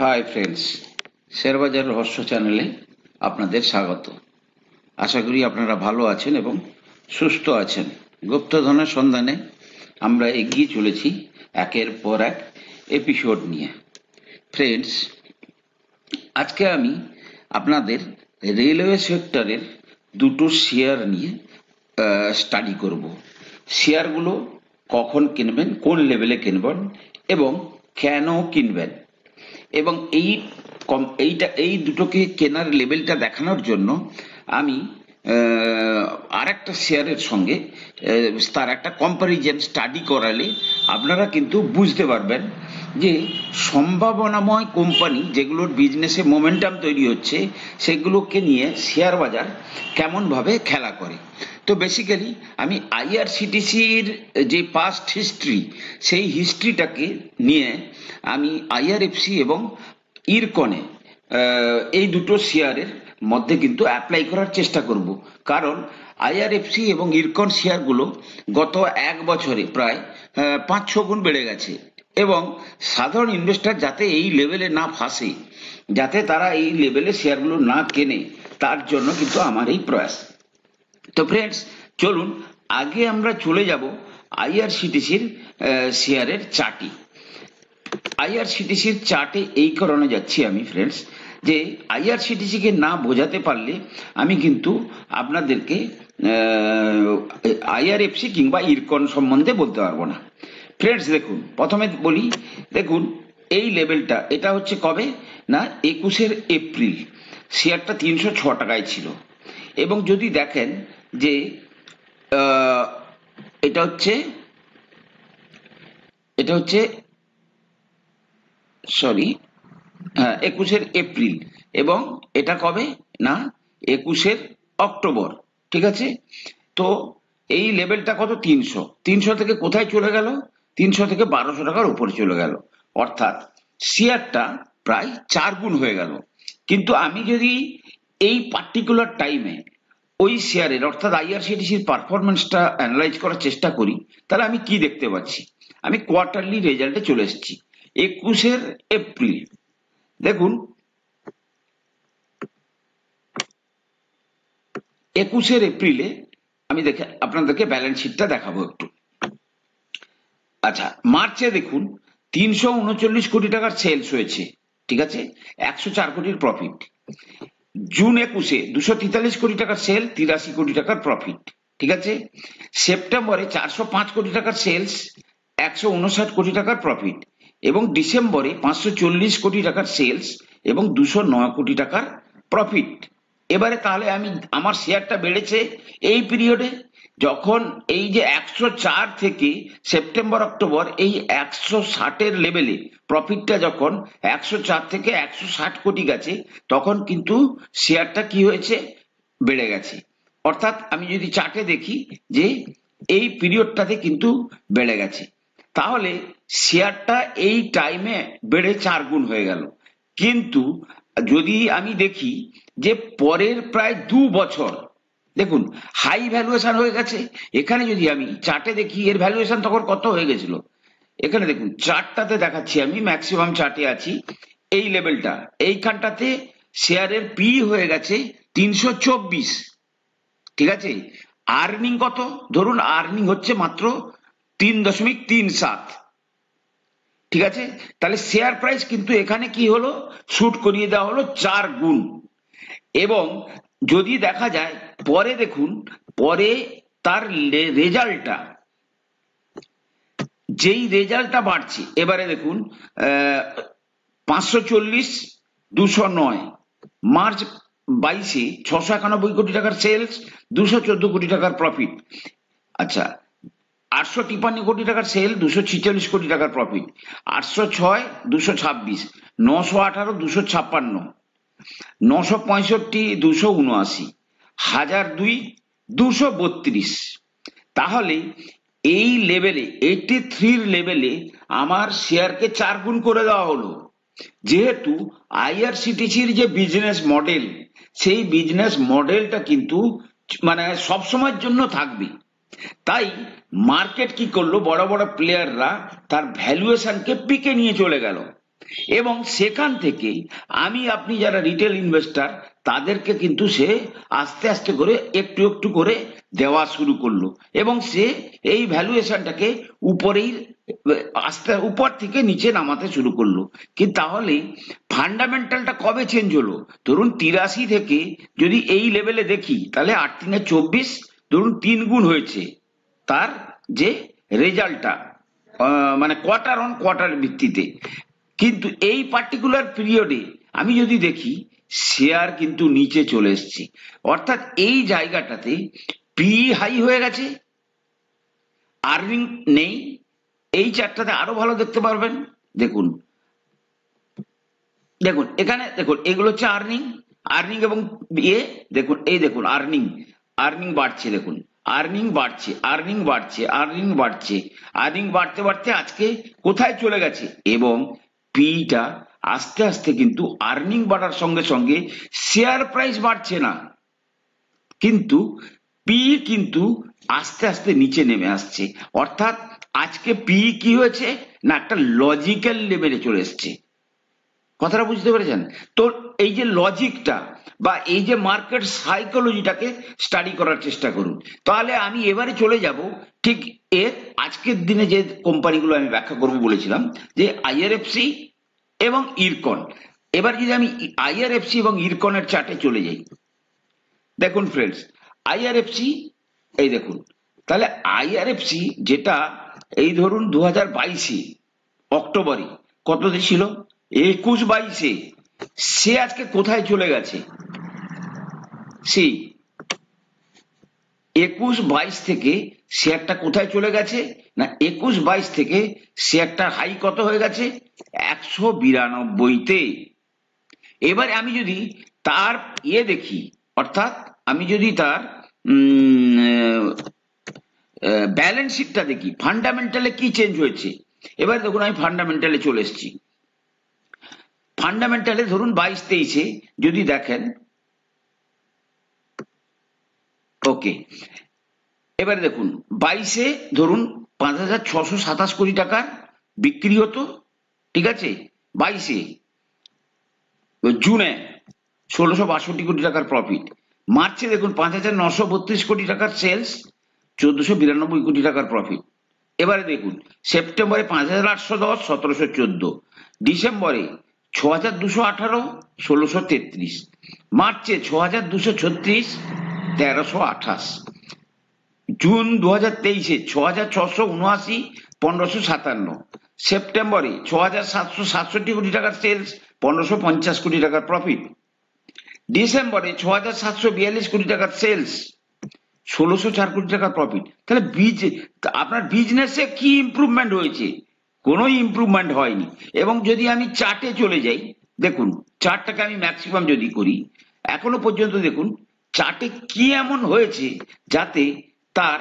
Hi friends, শেয়ারবাজার রহস্য চ্যানেলে আপনাদের স্বাগত। আশা করি আপনারা ভালো আছেন এবং সুস্থ আছেন। গুপ্তধনের সন্ধানে আমরা এগিয়ে চলেছি একের পর এক এপিসোড নিয়ে। ফ্রেন্ডস, আজকে আমি আপনাদের রেলওয়ে সেক্টরের দুটো শেয়ার নিয়ে স্টাডি করব। শেয়ারগুলো কখন কিনবেন, কোন লেভেলে কিনবেন এবং কেন কিনবেন, এবং এই দুটোকে কেনার লেভেলটা দেখানোর জন্য আমি আর একটা শেয়ারের সঙ্গে তার একটা কম্পারিজন স্টাডি করালে আপনারা কিন্তু বুঝতে পারবেন যে সম্ভাবনাময় কোম্পানি যেগুলোর বিজনেসে মোমেন্টাম তৈরি হচ্ছে সেগুলোকে নিয়ে শেয়ার বাজার কেমনভাবে খেলা করে। তো বেসিক্যালি আমি আইআরসিটিসির যে পাস্ট হিস্ট্রি, সেই হিস্ট্রিটাকে নিয়ে আমি আইআরএফসি এবং ইরকনে এই দুটো শেয়ারের মধ্যে কিন্তু অ্যাপ্লাই করার চেষ্টা করব। কারণ আইআরএফসি এবং ইরকন শেয়ারগুলো গত এক বছরে প্রায় 5-6 গুণ বেড়ে গেছে, এবং সাধারণ ইনভেস্টর যাতে এই লেভেলে না ফাঁসে, যাতে তারা এই লেভেলে শেয়ারগুলো না কেনে, তার জন্য কিন্তু আমার এই প্রয়াস। তো ফ্রেন্ডস, চলুন আগে আমরা চলে যাব আইআরসিটিসির শেয়ারের চার্টে। আইআরসিটিসির চার্টে এই কারণে যাচ্ছি আমি ফ্রেন্ডস, যে আইআরসিটিসিকে না বোঝাতে পারলে আমি কিন্তু আপনাদেরকে আইআরএফসি কিংবা ইরকন সম্বন্ধে বলতে পারবো না। ফ্রেন্ডস দেখুন, প্রথমে বলি, দেখুন এই লেভেলটা, এটা হচ্ছে কবে না 21শে এপ্রিল। শেয়ারটা 306 টাকায় ছিল, এবং যদি দেখেন যে এটা হচ্ছে সরি, হ্যাঁ 21শে এপ্রিল, এবং এটা কবে না 21শে অক্টোবর। ঠিক আছে, তো এই লেভেলটা কত, 300 থেকে কোথায় চলে গেল, 300 থেকে 1200 টাকার উপরে চলে গেল, অর্থাৎ শেয়ারটা প্রায় 4 গুণ হয়ে গেল। কিন্তু আমি যদি এই পার্টিকুলার টাইমে ওই শেয়ারের অর্থাৎ আইআরসিটিসির পারফরমেন্সটা অ্যানালাইজ করার চেষ্টা করি, তাহলে আমি কি দেখতে পাচ্ছি, আমি কোয়ার্টারলি রেজাল্টে চলে এসেছি। 21শে এপ্রিল দেখুন, 21শে এপ্রিলে আমি আপনাদেরকে ব্যালেন্স শিটটা দেখাবো একটু। আচ্ছা, মার্চে দেখুন 339 কোটি টাকার সেলস হয়েছে, ঠিক আছে, 104 কোটির প্রফিট। জুন 21-এ 243 কোটি টাকার সেল, 83 কোটি টাকার প্রফিট, ঠিক আছে। সেপ্টেম্বরে 405 কোটি টাকার সেলস, 159 কোটি টাকার প্রফিট, এবং ডিসেম্বরে 540 কোটি টাকার সেলস এবং 209 কোটি টাকার প্রফিট। এবারে তাহলে আমার শেয়ারটা বেড়েছে এই পিরিয়ডে, যখন এই যে 104 থেকে সেপ্টেম্বর অক্টোবর এই 160-এর লেভেলে প্রফিটটা যখন 104 থেকে 160 কোটি গেছে, তখন কিন্তু শেয়ারটা কি হয়েছে, বেড়ে গেছে। অর্থাৎ আমি যদি চার্টে দেখি যে এই পিরিয়ডটাতে কিন্তু বেড়ে গেছে, তাহলে শেয়ারটা এই টাইমে বেড়ে 4 গুণ হয়ে গেল। কিন্তু যদি আমি দেখি যে পরের প্রায় 2 বছর দেখুন হাই ভ্যালুয়েশন হয়ে গেছে, এখানে যদি আমি চার্টে দেখি এর ভ্যালুয়েশন তখন কত হয়ে গেছিল, এখানে দেখুন চার্টটাতে দেখাচ্ছি, আমি ম্যাক্সিমাম চার্টে আছি, এই লেভেলটা, এইখানটাতে শেয়ারের পি হয়ে গেছে 324, ঠিক আছে। আর্নিং কত, ধরুন আর্নিং হচ্ছে মাত্র 3.37, ঠিক আছে। তাহলে শেয়ার প্রাইস কিন্তু এখানে কি হলো, শুট করিয়ে দেওয়া হলো 4 গুণ। এবং যদি দেখা যায় পরে, দেখুন পরে তার রেজাল্টটা, যেই রেজাল্টটা বাড়ছে, এবারে দেখুন 540, 209, মার্চ 22-এ 691 কোটি টাকার সেলস, 214 কোটি টাকার প্রফিট। আচ্ছা, 853 কোটি টাকার সেল, 246 কোটি টাকার প্রফিট, 806, 226, 918, 256, 965, 279, 1002, 232। তাহলে এই লেভেলে 83-র লেভেলে আমার শেয়ারকে 4 গুণ করে দেওয়া হলো। যেহেতু আইআরসিটিসির যে বিজনেস মডেল, সেই বিজনেস মডেলটা কিন্তু মানে সবসময়ের জন্য থাকবে, তাই মার্কেট কি করলো, বড় বড় প্লেয়াররা তার ভ্যালুয়েশনকে পিকে নিয়ে চলে গেল, এবং সেখান থেকে আপনি যারা রিটেল ইনভেস্টর তাদেরকে কিন্তু সে আস্তে আস্তে করে একটু একটু করে দেওয়া শুরু করলো এবং সে এই ভ্যালুয়েশনটাকে উপরেই আস্তে উপর থেকে নিচে নামাতে শুরু করলো। কিন্তু তাহলে ফান্ডামেন্টালটা কবে চেঞ্জ হলো? ধরুন 83 থেকে যদি এই লেভেলে দেখি তাহলে 8×3 = 24, ধরুন 3 গুণ হয়েছে তার যে রেজাল্টটা, মানে কোয়ার্টার অন কোয়ার্টার ভিত্তিতে। কিন্তু এই পার্টিকুলার পিরিয়ডে আমি যদি দেখি শেয়ার কিন্তু নিচে চলে এসছে, অর্থাৎ এই জায়গাটাতে পি হাই হয়ে গেছে, আর্নিং নেই। এই চারটাতে আরো ভালো দেখতে পারবেন। দেখুন দেখুন এখানে দেখুন এগুলো হচ্ছে আর্নিং, আর্নিং এবং দেখুন এই দেখুন আর্নিং, আর্নিং বাড়ছে, দেখুন আর্নিং বাড়ছে, আর্নিং বাড়ছে, আর্নিং বাড়ছে, আর্নিং বাড়তে বাড়তে আজকে কোথায় চলে গেছে এবং পিটা আস্তে আস্তে কিন্তু আর্নিং বাড়ার সঙ্গে সঙ্গে শেয়ার প্রাইস বাড়ছে না, কিন্তু পি কিন্তু আস্তে আস্তে নিচে নেমে আসছে। অর্থাৎ আজকে পি কি হয়েছে না একটা লজিক্যাল লেভেলে চলে এসছে। কথাটা বুঝতে পেরেছেন তো? এই যে লজিকটা বা এই যে মার্কেট সাইকোলজিটাকে স্টাডি করার চেষ্টা করুন। তাহলে আমি এবারে চলে যাব ঠিক এর আজকের দিনে যে কোম্পানিগুলো আমি ব্যাখ্যা করব বলেছিলাম, যে আইআরএফসি এবং ইরকন। এবার যদি আমি আইআরএফসি এবং ইরকনের চার্টে চলে যাই, দেখুন ফ্রেন্ডস আইআরএফসি এই দেখুন, তাহলে আইআরএফসি যেটা এই ধরুন 2022 অক্টোবরে কততে ছিল 21-22, সে আজকে কোথায় চলে গেছে? সেই 21-22 থেকে শেয়ারটা কোথায় চলে গেছে না 21-22 থেকে শেয়ারটার হাই কত হয়ে গেছে 192-তে। এবারে আমি যদি তার দেখি, অর্থাৎ আমি যদি তার ব্যালেন্স শিটটা দেখি, ফান্ডামেন্টালে কি চেঞ্জ হয়েছে। এবার দেখুন আমি ফান্ডামেন্টালে চলে এসেছি। ফান্ডামেন্টালে ধরুন 22-23 যদি দেখেন, ওকে এবারে দেখুন 22 ধরুন 5,627 কোটি টাকার বিক্রি হতো, ঠিক আছে। 22 জুনে 1,662 কোটি টাকার প্রফিট। মার্চে দেখুন 5,932 কোটি টাকার সেলস, 1,492 কোটি টাকার প্রফিট। এবারে দেখুন সেপ্টেম্বরে 5,810, 1,714, ডিসেম্বরে 6,218, 1,633, মার্চে 6,236, 1,328, জুন 2023 6,679, 1,557, সেপ্টেম্বরে 6,767 কোটি টাকার সেলস, 1,550 কোটি টাকার প্রফিট, ডিসেম্বরে 6,742 কোটি টাকার সেলস, 1,604 কোটি টাকার প্রফিট। তাহলে আপনার বিজনেসে কি ইমপ্রুভমেন্ট হয়েছে? কোনো ইমপ্রুভমেন্ট হয়নি। এবং যদি আমি চার্টে চলে যাই, দেখুন চার্টটাকে আমি ম্যাক্সিমাম যদি করি, এখনো পর্যন্ত দেখুন চার্টে কি এমন হয়েছে যাতে তার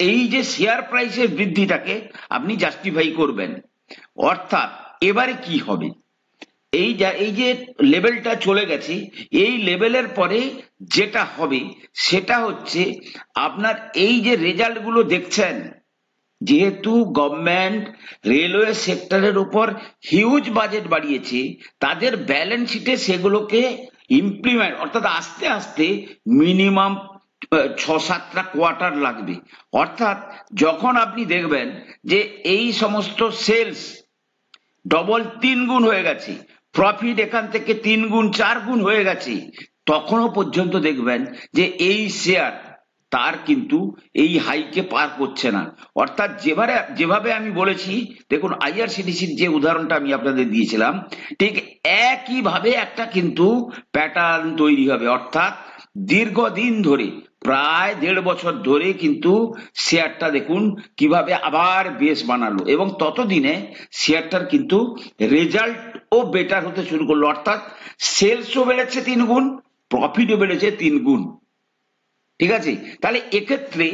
এই যে শেয়ার প্রাইসের বৃদ্ধিটাকে আপনি জাস্টিফাই করবেন। অর্থাৎ এবারে কি হবে, এই যে লেভেলটা চলে গেছে, এই লেভেলের পরে যেটা হবে সেটা হচ্ছে আপনার এই যে রেজাল্ট গুলো দেখছেন, যেহেতু গভর্নমেন্ট রেলওয়ে সেক্টরের উপর হিউজ বাজেট বাড়িয়েছে, তাদের ব্যালেন্স শিটে সেগুলোকে ইমপ্লিমেন্ট, অর্থাৎ আস্তে আস্তে মিনিমাম 6-7টা কোয়ার্টার লাগবে। অর্থাৎ যখন আপনি দেখবেন যে এই সমস্ত সেলস ডবল 3 গুণ হয়ে গেছে, প্রফিট এখান থেকে 3 গুণ 4 গুণ হয়ে গেছে, তখনও পর্যন্ত দেখবেন যে এই শেয়ার তার কিন্তু এই হাইকে পার করছে না। অর্থাৎ যেভাবে আমি বলেছি, দেখুন আইআরসিটিসির যে উদাহরণটা আমি আপনাদের দিয়েছিলাম, ঠিক একইভাবে একটা কিন্তু প্যাটার্ন তৈরি হবে। অর্থাৎ দীর্ঘদিন ধরে প্রায় 1.5 বছর ধরে কিন্তু শেয়ারটা দেখুন কিভাবে আবার বেস বানালো এবং ততদিনে শেয়ারটার কিন্তু রেজাল্ট ও বেটার হতে শুরু করলো। অর্থাৎ সেলসও বেড়েছে 3 গুণ, প্রফিটও বেড়েছে 3 গুণ, ঠিক আছে। তাহলে এক্ষেত্রে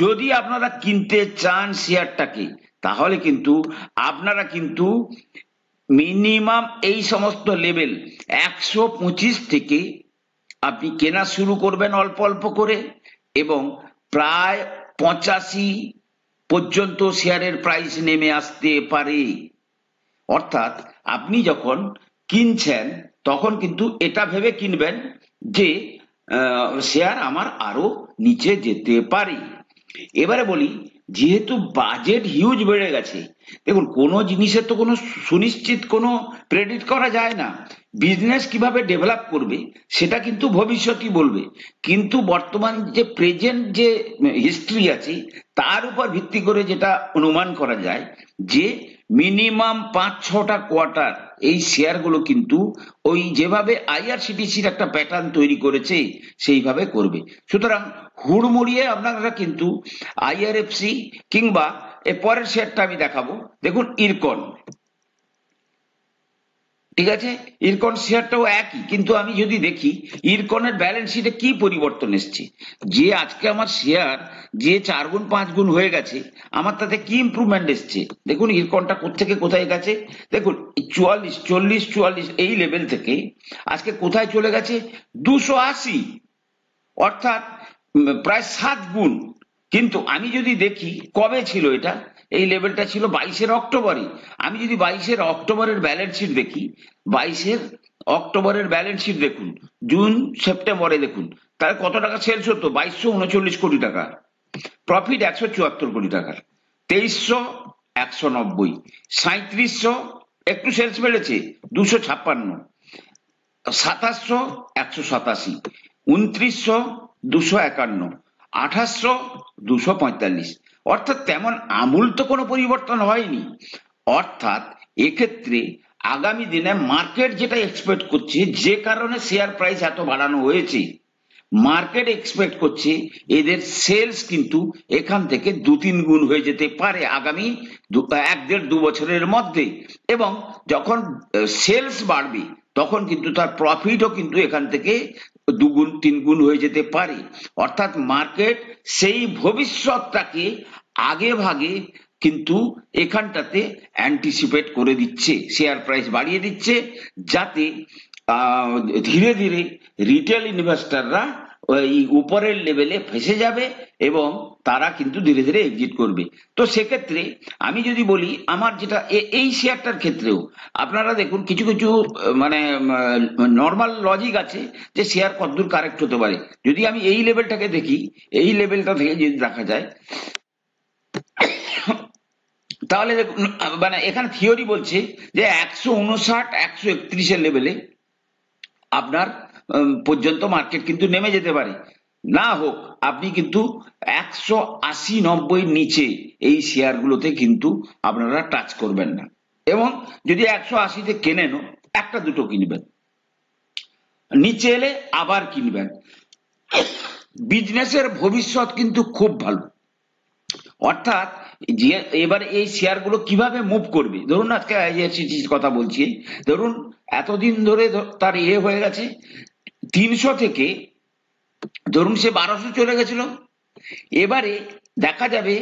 যদি আপনারা কিনতে চান শেয়ারটাকে, তাহলে কিন্তু আপনারা কিন্তু মিনিমাম এই সমস্ত লেভেল 125 থেকে আপনি কেনা শুরু করবেন অল্প অল্প করে, এবং প্রায় 85 পর্যন্ত শেয়ারের প্রাইস নেমে আসতে পারে। অর্থাৎ আপনি যখন কিনছেন তখন কিন্তু এটা ভেবে কিনবেন যে শেয়ার আমার আরো নিচে যেতে পারে। এবারে বলি, যেহেতু বাজেট হিউজ বেড়ে গেছে, দেখুন কোনো জিনিসের তো কোনো সুনিশ্চিত কোনো প্রেডিক্ট করা যায় না। বিজনেস কিভাবে ডেভেলপ করবে সেটা কিন্তু ভবিষ্যতই বলবে, কিন্তু বর্তমান যে প্রেজেন্ট যে হিস্ট্রি আছে তার উপর ভিত্তি করে যেটা অনুমান করা যায় যে মিনিমাম 5-6টা কোয়ার্টার এই শেয়ারগুলো কিন্তু ওই যেভাবে আইআরসিটিসির একটা প্যাটার্ন তৈরি করেছে সেইভাবে করবে। সুতরাং হুড়মুড়িয়ে আপনারা কিন্তু আইআরএফসি কিংবা এর পরের শেয়ারটা আমি দেখাবো, দেখুন ইরকন, ঠিক আছে, ইরকন শেয়ারটাও একই, কিন্তু আমি যদি দেখি ইরকনের ব্যালেন্স শিটে কি পরিবর্তন এসছে, যে আজকে আমার শেয়ার যে 4 গুণ 5 গুণ হয়ে গেছে, আমার তাতে কি ইমপ্রুভমেন্ট এসছে। দেখুন ইরকনটা কোত্থেকে কোথায় গেছে, দেখুন 44 40 44 এই লেভেল থেকে আজকে কোথায় চলে গেছে 280, অর্থাৎ প্রায় 7 গুণ। কিন্তু আমি যদি দেখি কবে ছিল এটা, এই লেভেলটা ছিল 22 অক্টোবরে। আমি যদি 22 অক্টোবরের ব্যালেন্স শিট দেখি, 22 অক্টোবরের ব্যালেন্স শিট দেখুন, জুন সেপ্টেম্বরে দেখুন, তাহলে কত টাকা সেলস হতো, 2239 কোটি টাকা, প্রফিট 174 কোটি টাকার, 2300 190, 3700 একটু সেলস বেড়েছে 256, 2700 187, 2900 251, 2800 245, অর্থাৎ তেমন আমূল তো কোনো পরিবর্তন হয়নি। অর্থাৎ এক্ষেত্রে আগামী দিনে মার্কেট যেটা এক্সপেক্ট করছে, যে কারণে শেয়ার প্রাইস এত বাড়ানো হয়েছে, মার্কেট এক্সপেক্ট করছে এদের সেলস কিন্তু এখান থেকে 2-3 গুণ হয়ে যেতে পারে আগামী 1-1.5-2 বছরের মধ্যে, এবং যখন সেলস বাড়বে তখন কিন্তু তার প্রফিটও কিন্তু এখান থেকে 2 গুণ 3 গুণ হয়ে যেতে পারে। অর্থাৎ মার্কেট সেই ভবিষ্যৎটাকে আগে ভাগে কিন্তু এখানটাতে অ্যান্টিসিপেট করে দিচ্ছে, শেয়ার প্রাইস বাড়িয়ে দিচ্ছে, যাতে ধীরে ধীরে রিটেল ইনভেস্টররা ওই উপরের লেভেলে ফেসে যাবে এবং তারা কিন্তু ধীরে ধীরে এক্সিট করবে। তো সেক্ষেত্রে আমি যদি বলি আমার যেটা এই শেয়ারটার ক্ষেত্রেও আপনারা দেখুন কিছু কিছু মানে নর্মাল লজিক আছে যে শেয়ার কতদূর কারেক্ট হতে পারে। যদি আমি এই লেভেলটাকে দেখি, এই লেভেলটা থেকে যদি দেখা যায়, তাহলে দেখুন মানে এখানে থিওরি বলছে যে 159 131 লেভেলে আপনার পর্যন্ত মার্কেট কিন্তু নেমে যেতে পারে, না হোক আপনি কিন্তু 180-90 নিচে এই শেয়ারগুলোতে কিন্তু আপনারা টাচ করবেন না, এবং যদি 180-তে কেনেনও একটা দুটো কিনবেন, নিচে এলে আবার কিনবেন। বিজনেসের ভবিষ্যৎ কিন্তু খুব ভালো। অর্থাৎ যে এবার এই শেয়ারগুলো কিভাবে মুভ করবে, ধরুন আজকে আইআরসিটিসির কথা বলছি, ধরুন এতদিন ধরে তার হয়ে গেছে 300 থেকে ধরুন সে 1200 চলে গেছিল, এবারে দেখা যাবে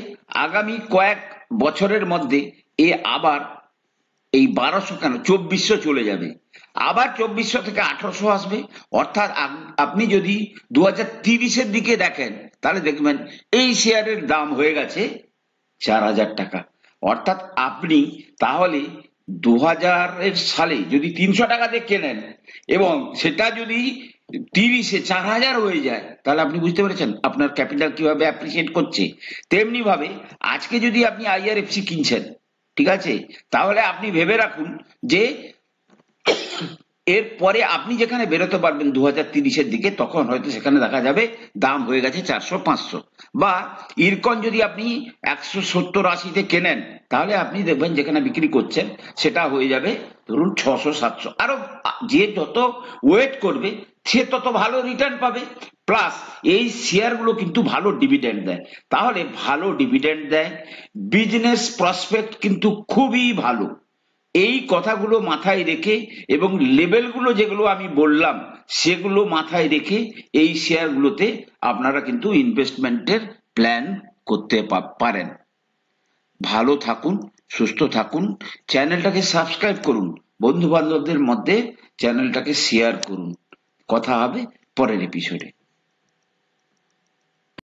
আগামী কয়েক বছরের মধ্যে এ আবার এই 1200 কেন 2400 চলে যাবে, আবার 2400 থেকে 1800 আসবে। অর্থাৎ আপনি যদি 2030-এর দিকে দেখেন তাহলে দেখবেন এই শেয়ারের দাম হয়ে গেছে 4000 টাকা। অর্থাৎ আপনি তাহলে 2000 সালে যদি 300 টাকাতে কেনেন এবং সেটা যদি 30-এ 4000 হয়ে যায়, তাহলে আপনি বুঝতে পেরেছেন আপনার ক্যাপিটাল কিভাবে অ্যাপ্রিসিয়েট করছে। তেমনি ভাবে আজকে যদি আপনি আইআরএফসি কিনছেন, ঠিক আছে, তাহলে আপনি ভেবে রাখুন যে এরপরে আপনি যেখানে বেরোতে পারবেন 2030-এর দিকে, তখন হয়তো সেখানে দেখা যাবে দাম হয়ে গেছে 400-500, বা ইরকন যদি আপনি 170-80-তে কেনেন তাহলে আপনি দেখবেন যেখানে বিক্রি করছেন সেটা হয়ে যাবে ধরুন 600-700। আরো যে যত ওয়েট করবে সে তত ভালো রিটার্ন পাবে, প্লাস এই শেয়ারগুলো কিন্তু ভালো ডিভিডেন্ড দেয়। তাহলে ভালো ডিভিডেন্ড দেয়, বিজনেস প্রসপেক্ট কিন্তু খুবই ভালো। এই কথাগুলো মাথায় রেখে এবং লেভেলগুলো যেগুলো আমি বললাম সেগুলো মাথায় রেখে এই শেয়ারগুলোতে আপনারা কিন্তু ইনভেস্টমেন্টের প্ল্যান করতে পারেন। ভালো থাকুন, সুস্থ থাকুন, চ্যানেলটাকে সাবস্ক্রাইব করুন, বন্ধু বান্ধবদের মধ্যে চ্যানেলটাকে শেয়ার করুন। কথা হবে পরের এপিসোডে।